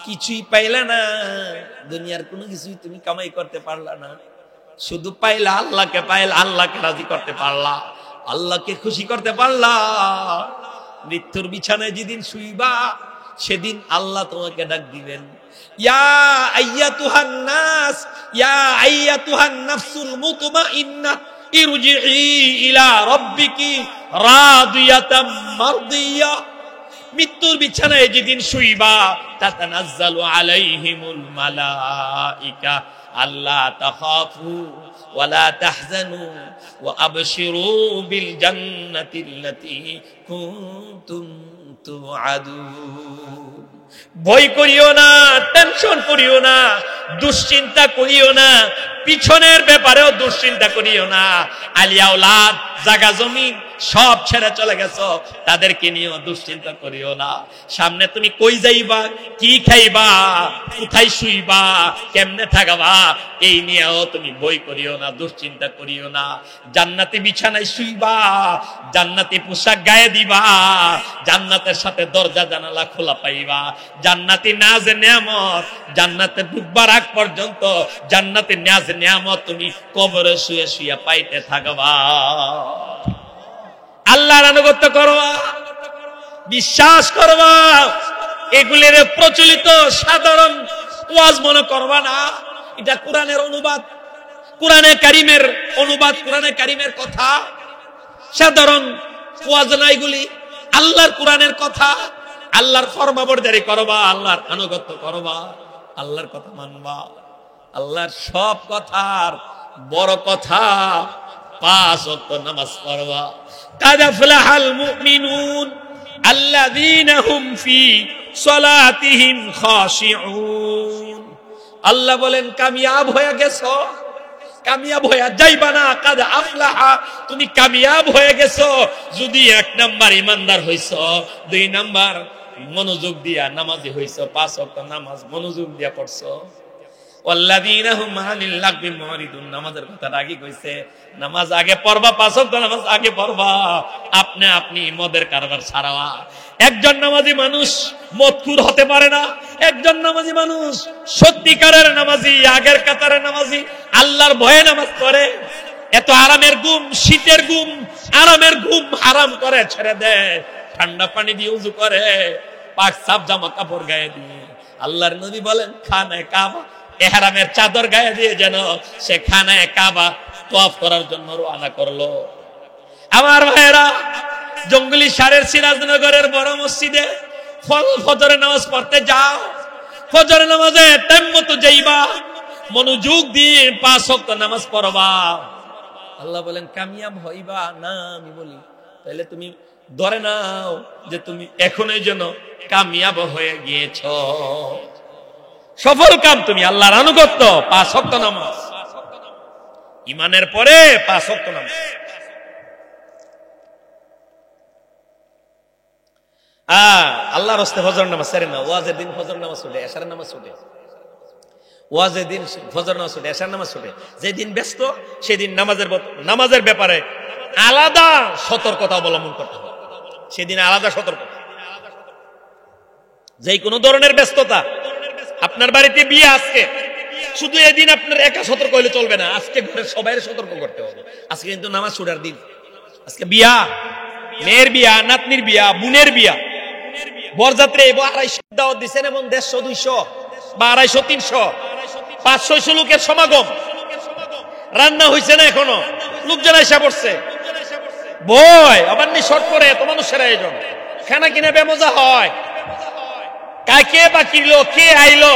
কিছুই পাইলা না, দুনিয়ার কোনো কিছুই তুমি কামাই করতে পারলা না, শুধু পাইলা আল্লাহকে, পাইলা আল্লাহকে রাজি করতে পারলা, আল্লাহকে খুশি করতে পারলা। মৃত্যুর বিছানায় যেদিন শুইবা, সেদিন আল্লাহ তোমাকে ডাক দিবেন, ইয়া আইয়াতুহান নাস, ইয়া আইয়াতুহান নাফসুল মুতমাইন্নাহ, ইরজিই ইলা রাব্বিকি রাদিয়াতাম মারদিয়া। মৃত্যুর বিছানায় যেদিন শুইবা, তাতানাজ্জালু আলাইহিমুল মালাইকা আল্লা তাখাফু ওয়ালা তাহজানু ওয়া আবশিরু বিল জান্নাতিল্লাতী কুনতুম তুআদুন। ভয় করিও না, টেনশন করিও না, দুশ্চিন্তা করিও না, পিছনের ব্যাপারেও দুশ্চিন্তা করিও না। আলিয়া আওলাদ, জায়গা জমি সব ছেড়ে চলে গেছো, তাদেরকে নিয়েও দুশ্চিন্তা করিও না। সামনে তুমি কই যাইবা, কি খাইবা, কোথায় শুইবা, কেমনে থাকবা, এই নিয়েও তুমি ভয় করিও না, দুশ্চিন্তা করিও না। জান্নাতি বিছানায় শুইবা, জান্নাতি পোশাক গায়ে দিবা, জান্নাতের সাথে দরজা জানালা খোলা পাইবা, জান্নাতি নাজ নিয়ামত, জান্নাতে ঢুকবার আগ পর্যন্ত জান্নাতি নাজ নিয়ামত তুমি কবরে শুয়ে শুয়ে পাইতে থাকবা। আল্লাহর আনুগত্য করবা, বিশ্বাস করবা, এগুলির প্রচলিত সাধারণ ওয়াজ মনে করবা না। এটা কোরআনের অনুবাদ, কোরআনে কারিমের অনুবাদ, কোরআনে কারিমের কথা, সাধারণ ওয়াজ না এগুলি, আল্লাহর কোরআনের কথা। আল্লাহর ফরমাবরদারি করবা, আল্লাহর আনুগত্য করবা, আল্লাহর কথা মানবা। আল্লাহর সব কথার বড় কথা 5 ওয়াক্ত নামাজ পড়বা। কাদ আফলাহাল মুমিনুন আল্লাযীনা হুম ফি সালাতিহিম খাশিউন। আল্লাহ বলেন, কামিয়াব হয়ে গেছো, কামিয়াব হয়ে যাইবা না। কাদ আফলাহা, তুমি কামিয়াব হয়ে গেছো যদি 1 নাম্বার ইমানদার হইছো, 2 নাম্বার মনোযোগ দিয়া নামাজি হইছো, 5 ওয়াক্ত নামাজ মনোযোগ দিয়া পড়ছো। ওয়াল্লাযীনা হুম আনিল লাগবি মুরিদুন, নামাজের কথা আগে কইছে, নামাজ আগে পড়বা, 5 ওয়াক্ত নামাজ আগে পড়বা, আপনি মদের কারবার ছাড়াবা। একজন নামাজি মানুষ মদখুর হতে পারে না, একজন নামাজি মানুষ সত্যিকারের নামাজি, আগের কাতারের নামাজি, আল্লাহর ভয়ে নামাজ পড়ে। এত আরামের ঘুম, শীতের ঘুম, আরামের ঘুম হারাম করে ছেড়ে দেয়, ঠান্ডা পানি দিয়ে ওযু করে, পাক সাফ জামা কাপড় গায়ে দিয়ে। আল্লাহর নবী বলেন, খানায়ে কাবা, ইহরামের চাদর গায়ে দিয়ে যেন সে খানায়ে কাবা তওয়াফ করার জন্য রওনা করলো। আমার ভাইয়েরা, জঙ্গলি সারের সিরাজনগরের বড় মসজিদে ফজরের নামাজ পড়তে যাও, ফজরের নামাজে টাইম মতো যাইবা, মনোযোগ দিয়ে 5 ওয়াক্ত নামাজ পড়বা। আল্লাহ বলেন, কামিয়াব হইবা না? আমি বলি, তাহলে তুমি ধরে নাও যে তুমি এখনই যেন কামিয়াব হয়ে গিয়েছো, সফল কাম তুমি, আল্লাহর আনুগত্য, 5 ওয়াক্ত নামাজ, ইমানের পরে 5 ওয়াক্ত নামাজ। আল্লাহর রাস্তায় ফজর নামাজ ছাড়ে না। ওয়াজের দিন ফজর নামাজ ছুটে, এশার নামাজ ছুটে, ওয়াজের দিন ফজর নামাজ ছুটে, এশার নামাজ ছুটে। যেদিন ব্যস্ত সেদিন নামাজের ব্যাপারে আলাদা সতর্কতা অবলম্বন করতে হবে, সেদিন আলাদা সতর্কতা। যে কোনো ধরনের ব্যস্ততা, আপনার বাড়িতে বিয়ে আজকে, শুধু এদিন আপনার একা সতর্ক হলে চলবে না, আজকে ঘরের সবাই সতর্ক করতে হবে। আজকে কিন্তু নামাজ ছুটার দিন, আজকে বিয়া, মেয়ের বিয়া, নাতনির বিয়া, বোনের বিয়া, বরযাত্রী 250 দাওয়াত দিচ্ছেন এবং 150, 200 বা 250, 300, 500 লোকের সমাগম। রান্না হয়েছে না এখনো, লোকজন এসে পড়ছে, বয় আবার শর্ট করে এত মানুষের আয়োজন, খানা কিনা বেমজা হয়, কাকে বা কিনলো, কে আইলো,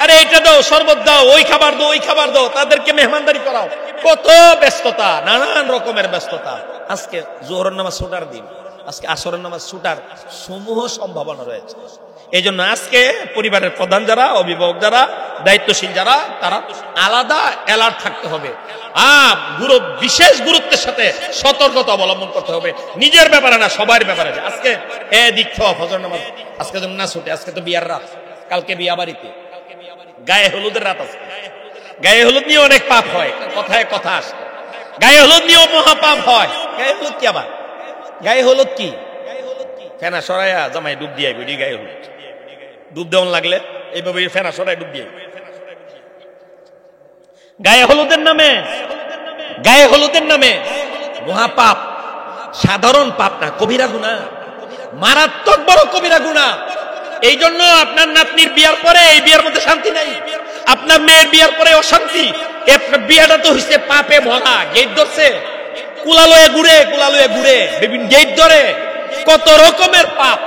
আরে এটা দাও, শরবত দাও, ওই খাবার দাও, ওই খাবার দাও, তাদেরকে মেহমানদারি করাও, কত ব্যস্ততা, নানান রকমের ব্যস্ততা। আজকে জোহরের নামাজ ছুটার দিন, আজকে আসরের নামাজ ছুটার সমূহ সম্ভাবনা রয়েছে। এই জন্য আজকে পরিবারের প্রধান যারা, অভিভাবক যারা, দায়িত্বশীল যারা, তারা আলাদা অ্যালার্ট থাকতে হবে। বিশেষ গুরুত্বের সাথে সতর্কতা অবলম্বন করতে হবে, নিজের ব্যাপারে না, সবার ব্যাপারে। আজকে ফজর নামাজ আজকে যেমন না ছুটে, আজকে তো বিয়ার রাত, কালকে বিয়া বাড়িতে গায়ে হলুদের রাত আছে। গায়ে হলুদ নিয়ে অনেক পাপ হয়, কথায় কথা আসে, গায়ে হলুদ নিয়েও মহাপাপ হয়। গায়ে হলুদ কি আবার? গায়ে হলুদ কি? ফেনা সরাইয়া জামাই ডুব দিয়ে আইবি, গায়ে হলুদ ডুব দেওয়ান লাগলে এইভাবে ফেনা সরাই ডুব দিয়ে গায়ে হলুদের নামে মহাপাপ। সাধারণ পাপ না, কবিরা গুনাহ, মারাত্মক বড় কবিরা গুনাহ। এই জন্য আপনার নাতনির বিয়ার পরে এই বিয়ার মধ্যে শান্তি নাই, আপনার মেয়ের বিয়ার পরে অশান্তি। বিয়াটা তো হইছে পাপে ভরা, গেট ধরছে, কুলালয়ে ঘুরে বিভিন্ন গেট ধরে, কত রকমের পাপ।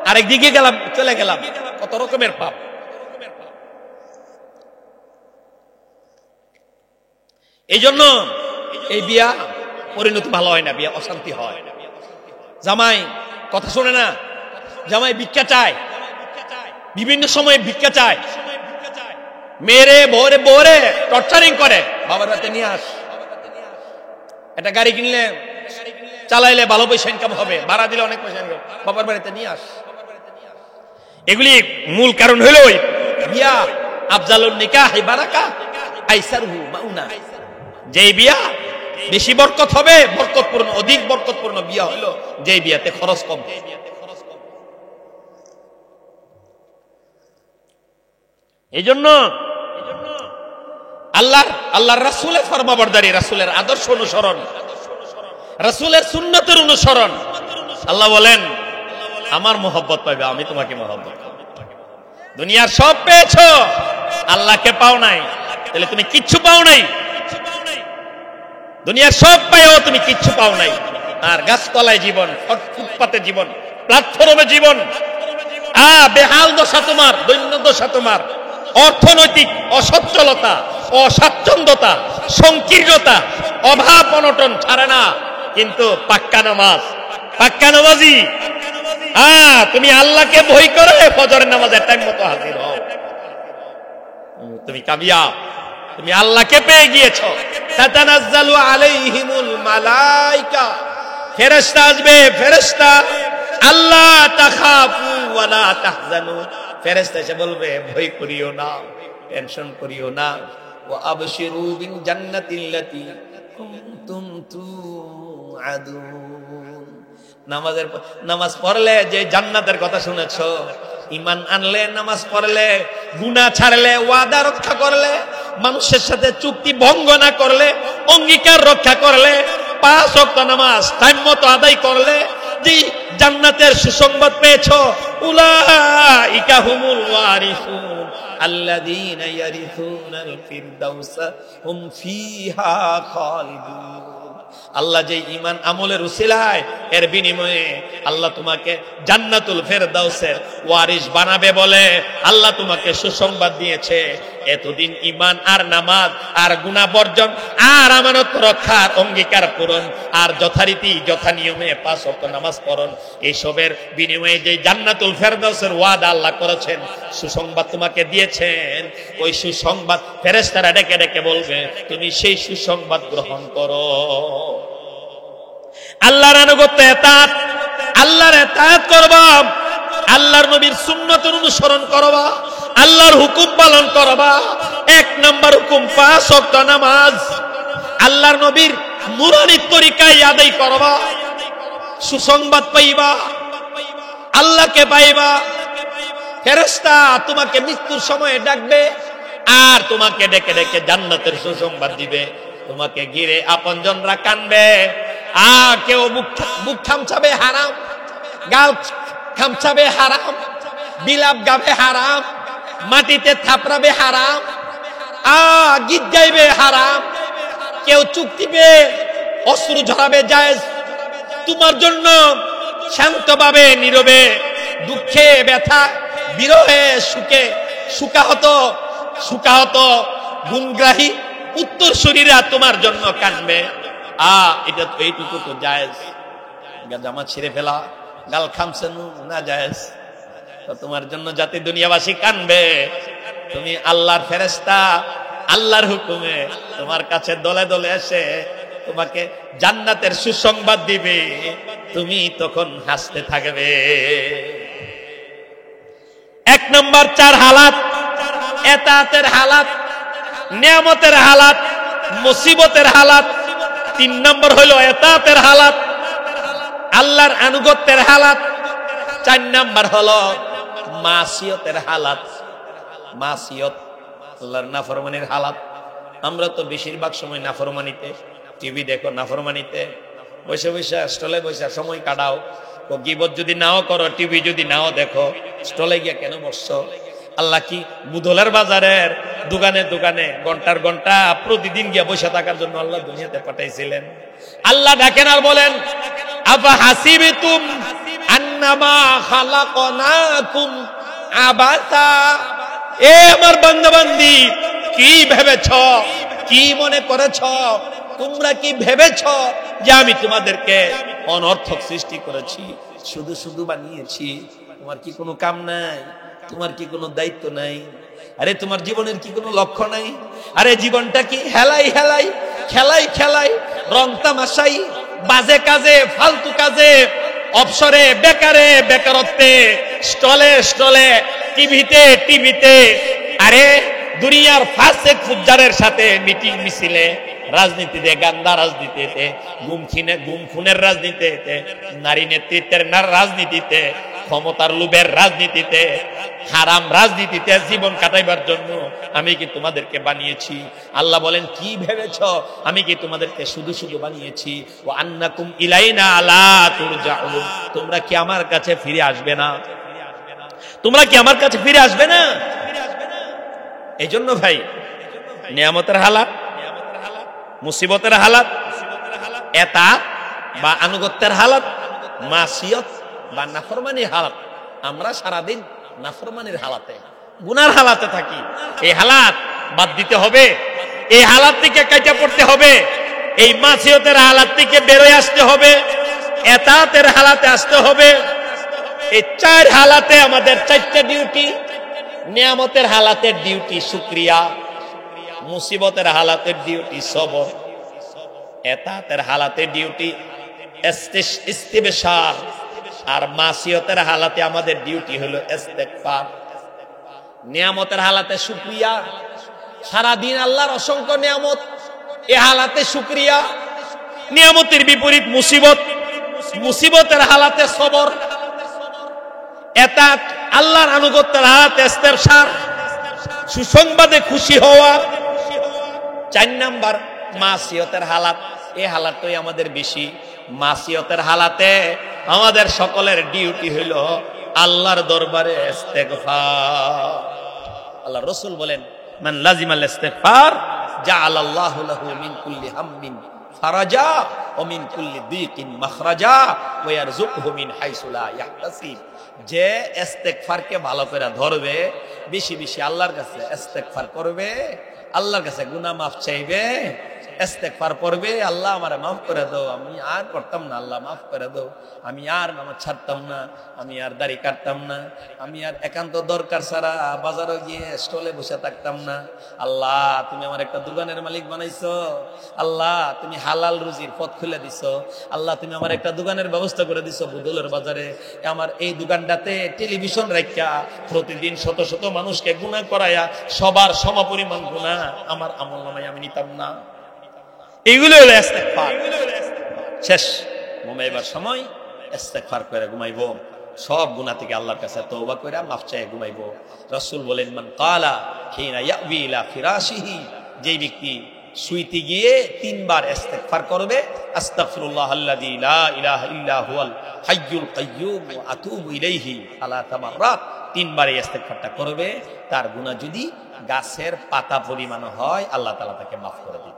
আরেকদিকে চলে গেলাম, কত রকমের পাপ। এই জন্য এই বিয়া পরিণতি ভালো হয় না, বিয়া অশান্তি হয়। জামাই কথা শোনে না, জামাই ভিক্ষা চায়, বিভিন্ন সময় ভিক্ষা চায়, মেরে বউরে টর্চারিং করে। বাবার হাতে নিয়ে আস, একটা গাড়ি কিনলে চালাইলে ভালো পয়সা ইনকাম হবে, ভাড়া দিলে অনেক পয়সা ইনকাম, বাবার বাড়িতে নিয়ে আস। এগুলি মূল কারণ হলো বিয়া আফজালুন নিকাহ বারাকা আইসারহু মাউনা। যেই বিয়া বেশি বরকত হবে, বরকতপূর্ণ, অধিক বরকতপূর্ণ বিয়া হলো যেই বিয়াতে খরচ কম। এই জন্য আল্লাহর রাসূলের ফরমাবরদারি, রাসূলের আদর্শ অনুসরণ, রাসূলের সুন্নতের অনুসরণ। আল্লাহ বলেন আমার মহব্বত পাইবে, আমি তোমাকে মহব্বত করব। দুনিয়ার সব পেয়েছো, আল্লাহকে পাও নাই, তাহলে তুমি কিচ্ছু পাও নাই। দুনিয়ার সব পাইও তুমি কিচ্ছু পাও নাই। আর গাছতলায় জীবন, ফুটপাতে জীবন, প্ল্যাটফর্মে জীবন, বেহাল দশা তোমার, দৈন্য দশা তোমার, অর্থনৈতিক অসচ্ছলতা, অস্বাচ্ছন্দ্যতা, সংকীর্ণতা, অভাব অনটন ছাড়ে না। কিন্তু পাক্কা নামাজি, তুমি আল্লাহকে ভয় করে ফজরের নামাজের টাইম মতো হাজির হও, তুমি কামিয়াব, তুমি আল্লাহকে পেয়ে গিয়েছো। তাতানাজ্জালু আলাইহিমুল মালাইকা, ফেরেশতা আসবে, ফেরেশতা, আল্লাহ তাখাফু ওয়া লা তাহজানু, ফেরেশতা এসে বলবে ভয় করিও না, টেনশন করিও না, ওয়া আবশিরু বিল জান্নাতিল্লাতী কুনতুম তুআদুন। নামাজ পড়লে যে জান্নাতের কথা শুনেছো, ঈমান আনলে, নামাজ পড়লে, গুনাহ ছাড়লে, ওয়াদা রক্ষা করলে, মানুষের সাথে চুক্তি ভঙ্গ না করলে, অঙ্গীকার রক্ষা করলে, 5 ওয়াক্ত নামাজ টাইম মতো আদায় করলে, যে জান্নাতের সুসংবাদ পেয়েছো, উলাইকা হুমুল ওয়ারিসুন আল্লাযীনা ইয়ারিসুনাল ফিরদাউসা হুম ফিহা খালিদুন। আল্লাহ যে ঈমান আমলের উসিলায়, এর বিনিময়ে আল্লাহ তোমাকে জান্নাতুল ফেরদাউসের ওয়ারিস বানাবে বলে আল্লাহ তোমাকে সুসংবাদ দিয়েছে। এতদিন ঈমান আর নামাজ আর গুনাহ বর্জন আর আমানত রক্ষার অঙ্গীকার পূরণ আর যথারীতি যথা নিয়মে 5 ওয়াক্ত নামাজ পড়ন, এইসবের বিনিময়ে যে জান্নাতুল ফেরদাউসের ওয়াদা আল্লাহ করেছেন, সুসংবাদ তোমাকে দিয়েছেন, ওই সুসংবাদ ফেরেশতারা ডেকে ডেকে বলবে তুমি সেই সুসংবাদ গ্রহণ করো। আল্লাহর আনুগত্য, আল্লাহর ইতাআত করবা, আল্লাহর নবীর সুন্নতের অনুসরণ করবা, আল্লাহর হুকুম পালন করবা। 1 নাম্বার হুকুম 5 ওয়াক্ত নামাজ আল্লাহর নবীর নুরানি তরিকায় আদায় করবা, সুসংবাদ পাইবা, আল্লাহকে পাইবা। ফেরেশতা তোমাকে মৃত্যুর সময় ডাকবে আর তোমাকে ডেকে ডেকে জান্নাতের সুসংবাদ দিবে। তোমাকে ঘিরে আপনজনরা কানবে, কেউ মুখ খামচাবে হারাম, গাল খামচাবে হারাম, বিলাপ গাবে হারাম, মাটিতে থাপড়াবে হারাম, গীত গাইবে হারাম, কেউ চুক্তিবে, অশ্রু ঝরাবে জায়েজ। তোমার জন্য শান্তভাবে, নীরবে, দুঃখে, ব্যথা, বিরহে, সুখে, সুখাহত গুণগ্রাহী উত্তরসূরিরা তোমার জন্য কানবে। এটা তো এইটুকু তো জায়েজ। জামা ছিঁড়ে ফেলা, গাল খামছে না জায়েজ। তো তোমার জন্য জাতি দুনিয়াবাসী কানবে, তুমি আল্লাহর ফেরেশতা, আল্লাহর হুকুমে তোমার কাছে দলে দলে এসে তোমাকে জান্নাতের সুসংবাদ দিবে, তুমি তখন হাসতে থাকবে। এক নম্বর 4 হালাত, এতাতের হালাত, নিয়ামতের হালাত, মুসিবতের হালাত। 3 নম্বর হলো এতাতের হালাত, আল্লাহর আনুগত্যের হালাত। 4 নম্বর হলো মাসিয়তের হালাত, মাসিয়ত, আল্লাহর নাফরমানির হালাত। আমরা তো বেশিরভাগ সময় নাফরমানিতে, টিভি দেখো নাফরমানিতে, বসে বসে স্টলে বসে সময় কাটাও। ও গীবত যদি নাও করো, টিভি যদি নাও দেখো, স্টলে গিয়ে কেন বসছো? আল্লাহ কি বুধলের বাজারের দোকানে দোকানে ঘন্টার ঘন্টা প্রতিদিন গিয়ে বসে থাকার জন্য আল্লাহ দুনিয়াতে পাঠাইছিলেন? আল্লাহ ডাকেন আর বলেন, আফা হাসিবিতুম আন্নামা খালাকনাকুম আবাসা। এ আমার বান্দা বান্দি, কি ভেবেছ, কি মনে করেছ, তোমরা কি ভেবেছ যে আমি তোমাদেরকে অনর্থক সৃষ্টি করেছি, শুধু শুধু বানিয়েছি? তোমার কি কোনো কাম নাই? তোমার কি কোনো দায়িত্ব নাই? আরে তোমার জীবনের কি কোনো লক্ষ্য নাই? আরে জীবনটা কি হেলাই হেলাই, খেলাই খেলাই, রং তামাশাই, বাজে কাজে, ফালতু কাজে, অবসরে, বেকারে, বেকারত্বে, স্টলে স্টলে, টিভিতে টিভিতে, আরে দুনিয়ার ফাসেক ফুজ্জারের সাথে মিটিং মিছিলে, রাজনীতিতে, গান্দা রাজনীতিতে, গুম খুনের রাজনীতিতে, নারী নেতৃত্বের রাজনীতিতে, ক্ষমতার লোভের রাজনীতিতে, হারাম রাজনীতিতে জীবন কাটাইবার জন্য আমি কি তোমাদেরকে বানিয়েছি? আল্লাহ বলেন, কি ভেবেছ আমি কি তোমাদেরকে শুধু শুধু বানিয়েছি? ওয়া আন্নাকুম ইলাইনা লা তুরজাউন। তোমরা কি আমার কাছে ফিরে আসবে না? তোমরা কি আমার কাছে ফিরে আসবে না? এই জন্য ভাই, নিয়ামতের হালাত, মুসিবতের হালাত, এতাত বা আনুগত্যের হালাত, মাসিয়ত বা নাফরমানির হালাত, আমরা সারাদিন নাফরমানির হালাতে, গুনার হালাতে থাকি। এই হালাত বাদ দিতে হবে, এই হালাত থেকে কাটা পড়তে হবে, এই মাসিয়তের হালাত থেকে বেরোয় আসতে হবে, এতাতের হালাতে আসতে হবে। এই 4 হালাতে আমাদের 4টা ডিউটি। নিয়ামতের হালাতের ডিউটি শুকরিয়া, মুসিবতের হালাতের ডিউটি সবর, এতাতের হালাতের ডিউটি ইস্তিবশার, আর মাসিয়তের হালাতে আমাদের ডিউটি হলো ইস্তেগফার। নিয়ামতের হালাতে শুকরিয়া, সারা দিন আল্লাহর অসংখ্য নিয়ামত, এই হালাতে শুকরিয়া। নিয়ামতের বিপরীত মুসিবত, মুসিবতের হালাতে সবর। এতাত আল্লাহর আনুগত্যের হালাতে ইস্তেবশার, সুসংবাদে খুশি হওয়া। 4 নাম্বার মাসিয়তের হালাত, এই হালাতটাই আমাদের বেশি। মাসিয়তের হালাতে আমাদের সকলের ডিউটি হইল আল্লাহর দরবারে ইস্তেগফার। আল্লাহ রাসূল বলেন, মান লাজিমাল ইস্তেগফার জাআলাল্লাহু লাহু মিন কুল্লি হাম্মিন ফারাজা ওয়া মিন কুল্লি দীকিন মাখরাজা ওয়া ইয়ারযুকহু মিন হাইসু লা ইয়াহতাসিব। যে ইস্তেগফারকে ভালো করে ধরবে, বেশি বেশি আল্লাহর কাছে ইস্তেগফার করবে, আল্লাহর কাছে গুনাহ মাফ চাইবে, ইস্তেগফার পড়বে, আল্লাহ আমারে মাফ করে দাও, আমি আর করতাম না, আল্লাহ মাফ করে দাও, আমি আর নামাজ ছাড়তাম না, আমি আর দাড়ি কাটতাম না, আমি আর একান্ত দরকার ছাড়া বাজারে গিয়ে স্টলে বসে থাকতাম না। আল্লাহ তুমি আমার একটা দোকানের মালিক বানাইছো, আল্লাহ তুমি হালাল রুজির পথ খুলে দিছো, আল্লাহ তুমি আমার একটা দোকানের ব্যবস্থা করে দিছো বুদলের বাজারে। আমার এই দোকানটাতে টেলিভিশন রাখিয়া প্রতিদিন শত শত মানুষকে গুনাহ করায়া সবার সমপরিমাণ গুনাহ আমার আমলনামায় আমি নিতাম না। এইগুলো হলো ইস্তেগফার। শেষ ঘুমাইবার সময় ইস্তেগফার করে ঘুমাইবো, সব গুনাহ থেকে আল্লাহর কাছে তওবা করে মাফ চাইয়ে ঘুমাইবো। রাসূল বলেন, মান ক্বালা হিনা ইয়াবি ইলা ফিরাশিহি, যেই ব্যক্তি শুইতে গিয়ে 3 বার ইস্তেগফার করবে, আস্তাগফিরুল্লাহাল্লাযী লা ইলাহা ইল্লা হুয়াল হাইয়ুল কাইয়্যুম ওয়া আতুবু ইলাইহি আলা তামাররাত, 3 বার ইস্তেগফারটা করবে, তার গুনাহ যদি গাছের পাতা পরিমাণ হয় আল্লাহ তাআলা তাকে মাফ করে দিবেন।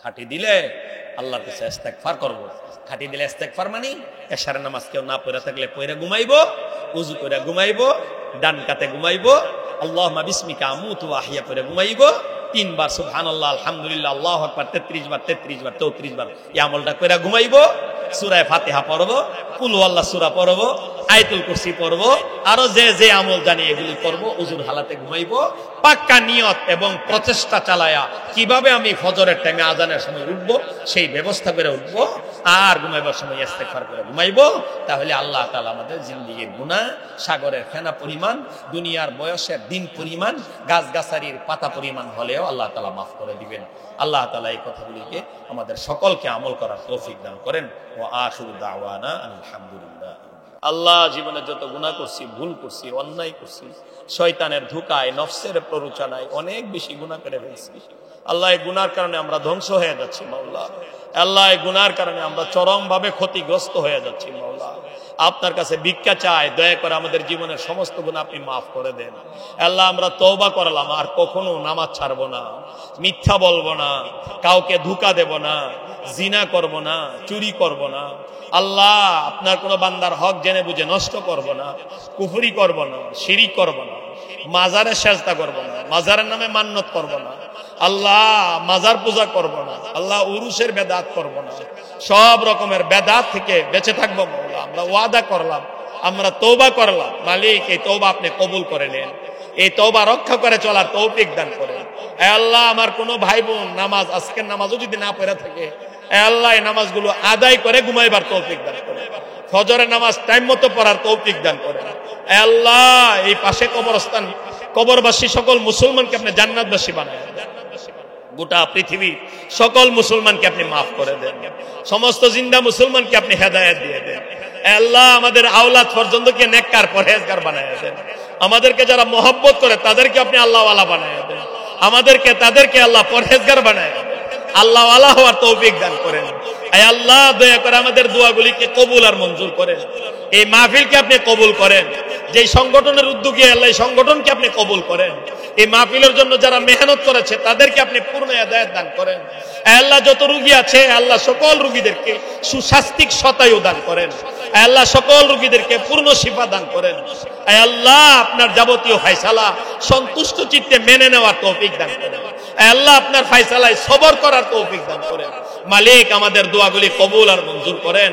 খাটি দিলে আল্লাহর কাছে ইস্তেগফার করব। খাটি দিলে ইস্তেগফার মানে এশার নামাজ কেউ না পড়ে থাকলে পড়ে ঘুমাইবো, ওযু করে ঘুমাইবো, ডান কাতে ঘুমাইবো, আল্লাহুম্মা বিসমিকা আমুতু ওয়া আহইয়া পড়ে ঘুমাইবো, 3 বার সুবহানাল্লাহ আলহামদুলিল্লাহ আল্লাহু আকবার 33 বার 33 বার 34 বার এই আমলটা করে ঘুমাইবো। সূরা ফাতিহা পড়বো, কুল আল্লাহ সূরা পড়বো, আয়াতুল কুরসি পড়বো, আরো যে যে আমল জানি এগুলি করবো, উজুর হালাতে ঘুমাইবো, পাক্কা নিয়ত এবং প্রচেষ্টা চালায়া কিভাবে আমি ফজরের টাইমে আজানের সময় উঠবো সেই ব্যবস্থা করে উঠবো, আর ঘুমাইবার সময় ইস্তেগফার করে ঘুমাইবো। তাহলে আল্লাহ তাআলা আমাদের জিন্দেগির গুনাহ সাগরের ফেনা পরিমাণ, দুনিয়ার বয়সের দিন পরিমাণ, গাছগাছালির পাতা পরিমাণ হলেও আল্লাহ তাআলা মাফ করে দিবেন। আল্লাহ তাআলা এই কথাগুলিকে আমাদের সকলকে আমল করার তৌফিক দান করেন। ওয়া আখিরু দাওয়ানা আলহামদুলিল্লাহ। আল্লাহ, জীবনে যত গুনাহ করছি, ভুল করছি, অন্যায় করছি, শয়তানের ধোঁকায়, নফসের প্ররোচনায় অনেক বেশি গুনাহ করে ফেলছি। আল্লাহ, এই গুনার কারণে আমরা ধ্বংস হয়ে যাচ্ছি মাওলা। আল্লাহ, এই গুনার কারণে আমরা চরমভাবে ক্ষতিগ্রস্ত হয়ে যাচ্ছি মাওলা। আপনার কাছে ভিক্ষা চাই, দয়া করে আমাদের জীবনের সমস্ত গুনাহ আপনি মাফ করে দেন। আল্লাহ, আমরা তওবা করলাম, আর কখনো নামাজ ছাড়বো না, মিথ্যা বলবো না, কাউকে ধোঁকা দেব না, জিনা করব না, চুরি করব না। আল্লাহ, আপনার কোন বান্দার হক জেনে বুঝে নষ্ট করব না, কুফরি করব না, শিরিক করব না, মাজারে সেজদা করব না, মাজারের নামে মান্নত করব না। আল্লাহ, মাজার পূজা করব না। আল্লাহ, উরুসের বেদাত করব না। সব রকমের বেদাত থেকে বেঁচে থাকবো মাওলা। আমরা ওয়াদা করলাম, আমরা তওবা করলাম। মালিক, এই তওবা আপনি কবুল করে নেন, এই তওবা রক্ষা করে চলার তৌফিক দান করেন। হে আল্লাহ, আমার কোনো ভাই বোন নামাজ, আজকের নামাজও যদি না পড়ে থাকে, হে আল্লাহ, এই নামাজগুলো আদায় করে ঘুমাইবার তৌফিক দান করেন। ফজরের নামাজ টাইম মতো পড়ার তৌফিক দান করেন। হে আল্লাহ, এই পাশে কবরস্থান, কবরবাসী সকল মুসলমানকে আপনি জান্নাতবাসী বানায় দেন। গোটা পৃথিবীর সকল মুসলমানকে আপনি মাফ করে দেন। সমস্ত জিন্দা মুসলমানকে আপনি হেদায়েত দিয়ে দেন। আল্লাহ, আমাদের আওলাদ পর্যন্তকে নেককার পরহেজগার বানায় দেন। আমাদেরকে যারা মহব্বত করে তাদেরকে আপনি আল্লাহওয়ালা বানায় দেন। তাদেরকে আল্লাহ পরহেজগার বানায় দেন। আল্লাহওয়ালা হওয়ার তৌফিক দান করেন। আল্লাহ, দয়া করে আমাদের দোয়াগুলিকে কবুল আর মঞ্জুর করেন। এই মাহফিলকে আপনি কবুল করেন। যে সংগঠনের উদ্যোগী আল্লাহ, এই সংগঠনকে আপনি কবুল করেন। এই মাহফিলের জন্য যারা মেহনত করেছে তাদেরকে আপনি পূর্ণ হেদায়েত দান করেন। আল্লাহ, যত রোগী আছে আল্লাহ, সকল রোগীদেরকে সুস্বাস্থ্যিক শতায়ু দান করেন। আল্লাহ, সকল রোগীদেরকে পূর্ণ শিফা দান করেন। আল্লাহ, আপনার যাবতীয় ফায়সালা সন্তুষ্ট চিত্তে মেনে নেওয়ার তৌফিক দান করেন। আল্লাহ, আপনার ফায়সালায় সবর করার তৌফিক দান করেন। মালিক, আমাদের দোয়াগুলি কবুল আর মঞ্জুর করেন।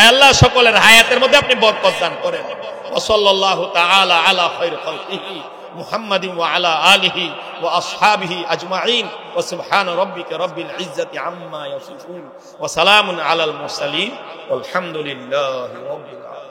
আল্লাহ, সকলের হায়াতের মধ্যে আপনি বরকত দান করেন। ওয়া সাল্লাল্লাহু তাআলা আলা খায়রি খালকিহি মুহাম্মাদিন ওয়া আলা আলিহি ওয়া আসহাবিহি আজমাইন ওয়া সুবহানা রাব্বিকা রাব্বিল ইজ্জাতি আম্মা ইয়াসিফুন ওয়া সালামুন আলাল মুরসালিন ওয়াল হামদুলিল্লাহি রাব্বিল আলামিন।